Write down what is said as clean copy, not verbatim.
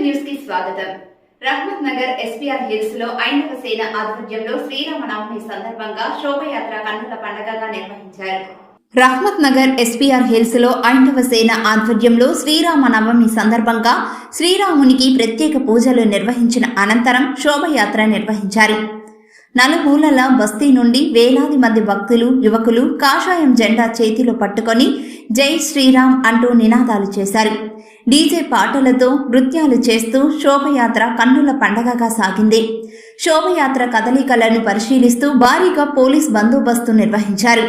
News కి స్వాగతం. Rahmat Nagar SPR hills లో ఐందవ సేన ఆధ్వర్యంలో శ్రీరామనవమి సందర్భంగా శోభయాత్ర కన్నుల పండుగగా నిర్వహించారు. రహ్మత్ నగర్ ఎస్పీఆర్ హిల్స్ లో ఐందవ సేన ఆధ్వర్యంలో శ్రీరామనవమి సందర్భంగా శ్రీరామునికి ప్రత్యేక పూజలు నిర్వహించిన అనంతరం శోభయాత్ర నిర్వహించారు. నలుమూలల బస్తీ నుండి వేలాది మంది భక్తులు, యువకులు కాషాయం జెండా చేతిలో పట్టుకొని జై శ్రీరామ్ అంటూ నినాదాలు చేశారు. డీజే పాటలతో నృత్యాలు చేస్తూ శోభయాత్ర కన్నుల పండగగా సాగింది. శోభయాత్ర కదలికలను పరిశీలిస్తూ భారీగా పోలీస్ బందోబస్తు నిర్వహించారు.